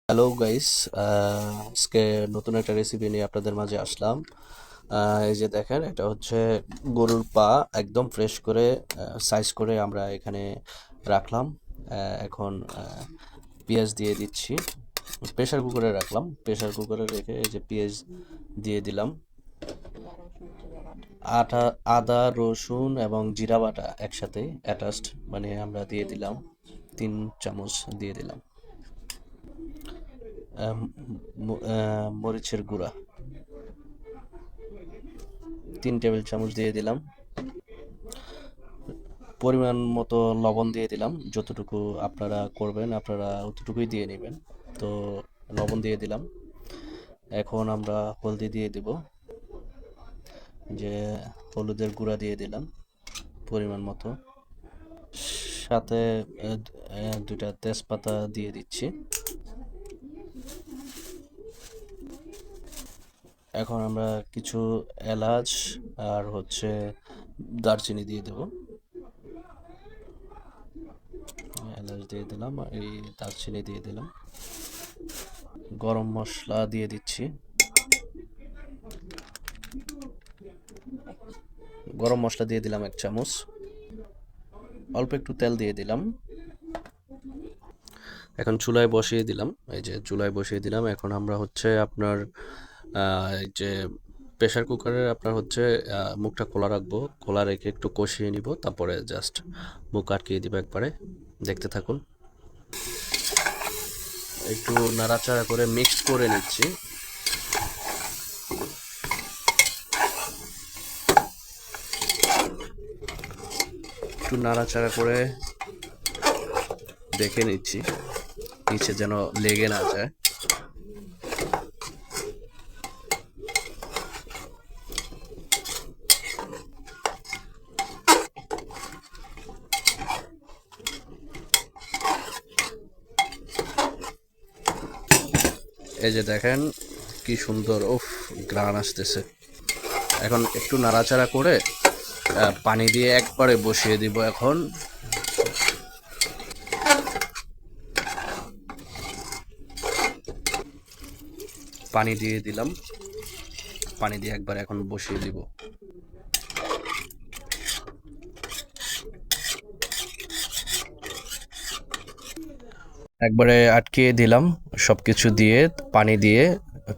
Hello guys, আজকে নতুন একটা রেসিপি নিয়ে আপনাদের মাঝে আসলাম। এই যে দেখেন, এটা হচ্ছে গরুর পা একদম ফ্রেশ করে সাইজ করে আমরা এখানে রাখলাম। এখন পেঁয়াজ দিয়ে দিচ্ছি। প্রেসার কুকারে রাখলাম, প্রেসার কুকারে রেখে এই যে পেঁয়াজ দিয়ে দিলাম। আটা, আদা, রসুন এবং জিরা বাটা একসাথে অ্যাটাচড, মানে আমরা দিয়ে দিলাম 3 চামচ দিয়ে দিলাম। মরিচের গুঁড়া 3 টেবিল চামচ দিয়ে দিলাম। পরিমাণ মতো লবণ দিয়ে দিলাম, যতটুকু আপনারা করবেন আপনারা অতটুকুই দিয়ে নেবেন। তো লবণ দিয়ে দিলাম। এখন আমরা হলদি দিয়ে দিব, যে হলুদের গুঁড়া দিয়ে দিলাম পরিমাণ মতো। সাথে দুইটা তেজপাতা দিয়ে দিচ্ছি। এখন আমরা কিছু এলাচ আর হচ্ছে দারচিনি দিয়ে দেব। এলাচ দিয়ে দিলাম, আর এই দারচিনি দিয়ে দিলাম। গরম মশলা দিয়ে দিচ্ছি। গরম মশলা দিয়ে দিলাম 1 চামচ। অল্প একটু তেল দিয়ে দিলাম। এখন চুলায় বসিয়ে দিলাম, এই যে চুলায় বসিয়ে দিলাম। এখন আমরা হচ্ছে আপনার এই যে প্রেসার কুকারের আপনার হচ্ছে মুখটা খোলা রাখবো। খোলা রেখে একটু কষিয়ে নিব, তারপরে জাস্ট মুখ আটকিয়ে দিব একবারে। দেখতে থাকুন। একটু নাড়াচাড়া করে মিক্সড করে নিচ্ছি। একটু নাড়াচাড়া করে দেখে নিচ্ছি নিচে যেন লেগে না যায়। এই যে দেখেন কি সুন্দর ঘ্রাণ আসতেছে। এখন একটু নাড়াচাড়া করে পানি দিয়ে একবারে বসিয়ে দিব। এখন পানি দিয়ে দিলাম, পানি দিয়ে একবার এখন বসিয়ে দিব। একবারে আটকিয়ে দিলাম সবকিছু দিয়ে, পানি দিয়ে।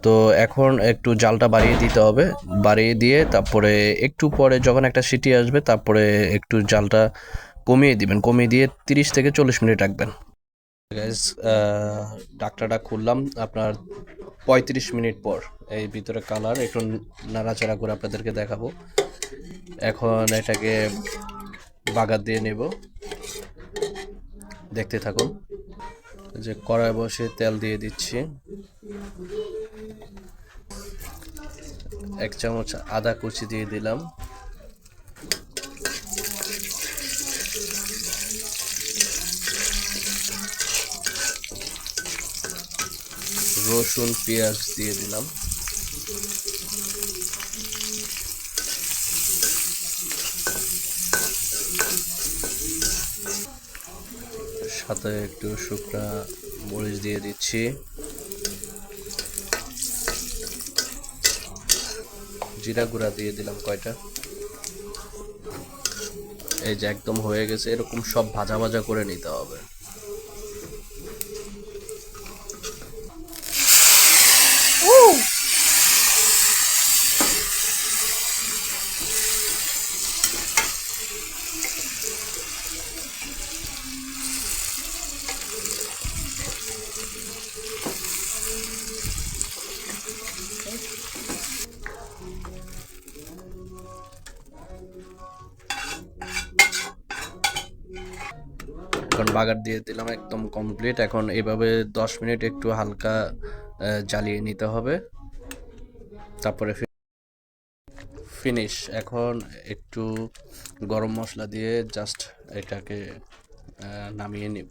তো এখন একটু জালটা বাড়িয়ে দিতে হবে। বাড়িয়ে দিয়ে তারপরে একটু পরে যখন একটা সিটি আসবে, তারপরে একটু জালটা কমিয়ে দিবেন। কমিয়ে দিয়ে 30 থেকে 40 মিনিট রাখবেন। গাইস, ডাকটাটা খুললাম আপনার 35 মিনিট পর। এই ভিতরে কালার একটু নাড়াচাড়া করে আপনাদেরকে দেখাবো। এখন এটাকে বাগার দিয়ে নেব, দেখতে থাকুন। যে কড়াই বসে তেল দিয়ে দিচ্ছি। 1 চামচ আদা কুচি দিয়ে দিলাম। রসুন পেঁয়াজ দিয়ে দিলাম। সাথে একটু শুকনা মরিচ দিয়ে দিচ্ছি। জিরা গুঁড়া দিয়ে দিলাম কয়টা। এই যে একদম হয়ে গেছে, এরকম সব ভাজা ভাজা করে নিতে হবে। এখন বাগার দিয়ে দিলাম, একদম কমপ্লিট। এখন এভাবে 10 মিনিট একটু হালকা জ্বালিয়ে নিতে হবে, তারপরে ফিনিশ। এখন একটু গরম মশলা দিয়ে জাস্ট এটাকে নামিয়ে নিব।